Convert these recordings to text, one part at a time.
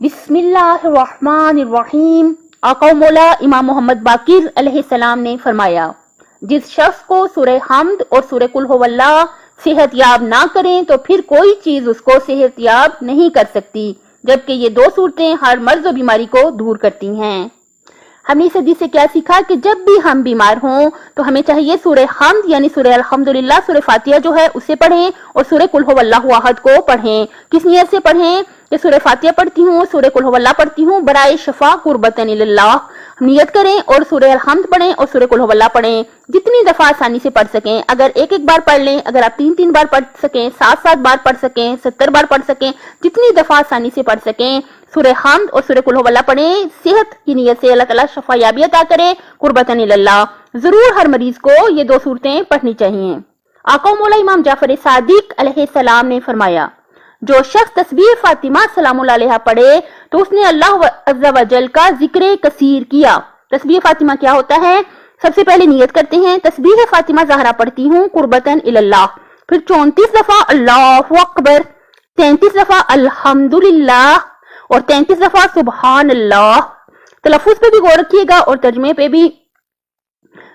बिस्मिल्लाहिर्रहमानिर्रहीम। आका मौला इमाम मोहम्मद बाकिर अलैहिस्सलाम ने फरमाया, जिस शख्स को सूरह हम्द और सूरह कुल हुवल्लाह सेहतयाब ना करें तो फिर कोई चीज उसको सेहतयाब नहीं कर सकती, जबकि ये दो सूरतें हर मर्ज और बीमारी को दूर करती हैं। हमने इस हदीस से क्या सीखा कि जब भी हम बीमार हों तो हमें चाहिए सूरह हम्द यानी सूरह अल्हम्दुलिल्लाह, सूरह फातिहा जो है उसे पढ़ें और सूरह कुल हुवल्लाहु अहद को पढ़ें। किस नियत से पढ़ें कि सूरह फातिहा पढ़ती हूँ, सूरह कुल हुवल्लाह पढ़ती हूँ, बराए शफा कुर्बतन इल्लाह नियत करें और सूरह हम्द पढ़ें और सूरह कुल हुवल्लाह पढ़ें। जितनी दफा आसानी से पढ़ सकें, अगर एक एक बार पढ़ लें, अगर आप 3-3 बार पढ़ सकें, 7-7 बार पढ़ सकें, 70 बार पढ़ सकें, जितनी दफा आसानी से पढ़ सकें सूरह हम्द और सूरह कुल हुवल्लाह पढ़ें। सेहत की नियत से अल्लाह ताला शफायाबी अता करे कुर्बतन इल्लाह। जरूर हर मरीज को ये दो सूरतें पढ़नी चाहिए। आका मौला इमाम जाफर सादिक अलैहिस्सलाम ने फरमाया, जो शख्स तस्बीह फातिमा सलामुल्लाह अलैहा पढ़े तो उसने अल्लाह अज़्ज़ा वजल का जिक्र कसीर किया। तस्बीह फातिमा क्या होता है? सबसे पहले नियत करते हैं, तस्बीह फातिमा ज़हरा पढ़ती हूँ कुर्बतन इल्लाह, फिर 34 दफा अल्लाहु अकबर, 33 दफा अल्हम्दुलिल्लाह और 33 दफा सुबहान अल्लाह। तलफ्फुज़ पे भी गौर रखिएगा और तर्जमे पे भी।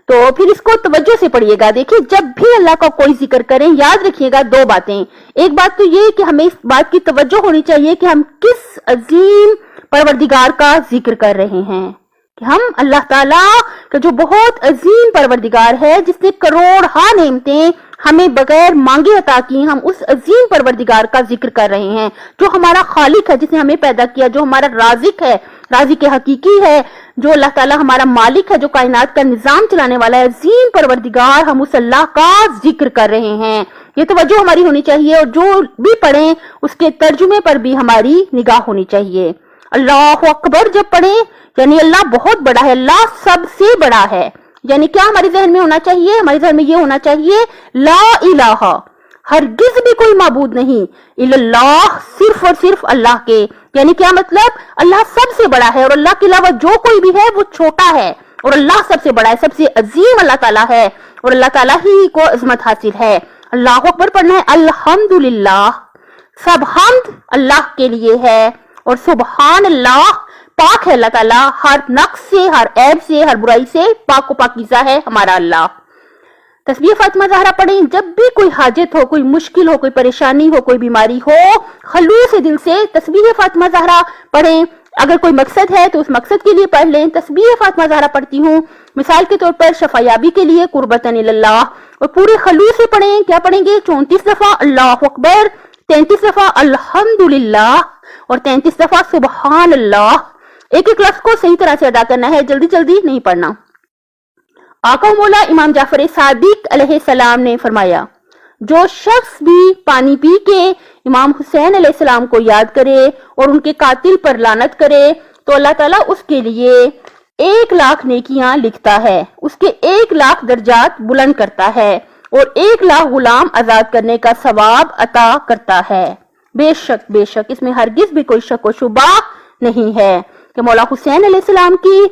तो फिर इसको तवज्जो से पढ़िएगा। देखिए, जब भी अल्लाह का कोई जिक्र करें याद रखिएगा दो बातें। एक बात तो ये कि हमें इस बात की तवज्जो होनी चाहिए कि हम किस अजीम परवरदिगार का जिक्र कर रहे हैं, कि हम अल्लाह ताला का जो बहुत अजीम परवरदिगार है, जिसने करोड़ नेमतें हमें बगैर मांगे अता की, हम उस अजीम परवरदिगार का जिक्र कर रहे हैं, जो हमारा खालिक है, जिसने हमें पैदा किया, जो हमारा राजिक है, राजिक हकीकी है, जो अल्लाह ताला हमारा मालिक है, जो कायनात का निजाम चलाने वाला है, अजीम परवरदिगार, हम उस अल्लाह का जिक्र कर रहे हैं। ये तवज्जो हमारी होनी चाहिए और जो भी पढ़ें उसके तर्जुमे पर भी हमारी निगाह होनी चाहिए। अल्लाहु अकबर जब पढ़ें यानी अल्लाह बहुत बड़ा है, अल्लाह सबसे बड़ा है। यानी क्या हमारे जहन में होना चाहिए? हमारे जहन में ये होना चाहिए, ला इलाहा, हरगिज भी कोई माबूद नहीं, इल्लल्लाह, सिर्फ और सिर्फ अल्लाह के। यानी क्या मतलब? अल्लाह सबसे बड़ा है और अल्लाह के अलावा जो कोई भी है वो छोटा है और अल्लाह सबसे बड़ा है, सबसे अजीम अल्लाह ताला है और अल्लाह ताला ही को अजमत हासिल है। अल्लाह अकबर पढ़ना है, अल्हम्दुलिल्लाह, सब हम्द अल्लाह के लिए है और सुबहान अल्लाह, पाक है अल्लाह ताला हर नक्स से, हर ऐब से, हर बुराई से, पाक व पाकीज़ा है हमारा अल्लाह। तस्बीह फातिमा ज़हरा पढ़ें जब भी कोई हाजत हो, कोई मुश्किल हो, कोई परेशानी हो, कोई बीमारी हो, खलूस दिल से तस्बीह फातिमा ज़हरा पढ़ें। अगर कोई मकसद है तो उस मकसद के लिए पढ़ लें। तस्बीह फातिमा ज़हरा पढ़ती हूँ मिसाल के तौर पर शफायाबी के लिए कुर्बतन इल्लाह, और पूरे खलूस से पढ़ें। क्या पढ़ेंगे? 34 दफा अल्लाहु अकबर, 33 दफा अल्हम्दुलिल्लाह और 33 दफा सुबहान अल्लाह। एक एक लफ्ज को सही तरह से अदा करना है, जल्दी जल्दी नहीं पढ़ना। आका मौला इमाम जाफर सादिक अलैहिस्सलाम ने फरमाया, जो शख्स भी पानी पी के इमाम हुसैन अलैहिस्सलाम को याद करे और उनके कातिल पर लानत करे तो अल्लाह ताला उसके लिए 1 लाख नेकियां लिखता है, उसके 1 लाख दर्जात बुलंद करता है और 1 लाख गुलाम आजाद करने का सवाब अता करता है। बेशक बेशक इसमें हरगिज भी कोई शक व शुबा नहीं है कि मौला हुसैन अलैहिस्सलाम की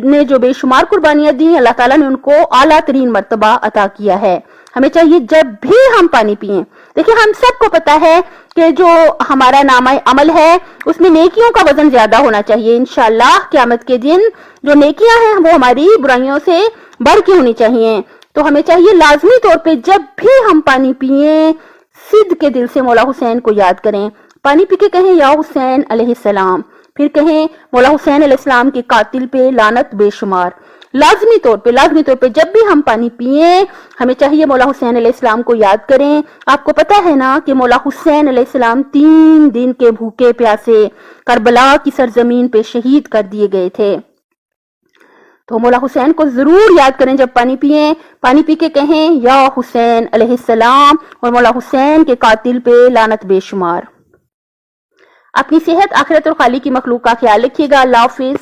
ने जो बेशुमार कुर्बानियां दी, अल्लाह ताला ने उनको आला तरीन मर्तबा अता किया है। हमें चाहिए जब भी हम पानी पिएं, देखिए हम सबको पता है कि जो हमारा नामा अमल है उसमें नेकियों का वजन ज्यादा होना चाहिए। इंशाअल्लाह क़यामत के दिन जो नेकियां हैं वो हमारी बुराइयों से बढ़ के होनी चाहिए। तो हमें चाहिए लाजमी तौर पे जब भी हम पानी पिएं सिद्ध के दिल से मौला हुसैन को याद करें। पानी पी के कहें, या हुसैन अलैहिस्सलाम, फिर कहें मौला हुसैन अलैहिस्सलाम के कातिल पे लानत बेशुमार। लाजमी तौर पे जब भी हम पानी पिएं हमें चाहिए मौला हुसैन अलैहिस्सलाम को याद करें। आपको पता है ना कि मौला हुसैन अलैहिस्सलाम 3 दिन के भूखे प्यासे करबला की सरजमीन पे शहीद कर दिए गए थे। तो मौला हुसैन को जरूर याद करें जब पानी पिएं। पानी पी के कहें, या हुसैन अलैहिस्सलाम और मौला हुसैन के कातिल पे लानत बेशुमार। अपनी सेहत, आखिरत और खाली की मखलूक का ख्याल रखिएगा। अल्लाह हाफिज।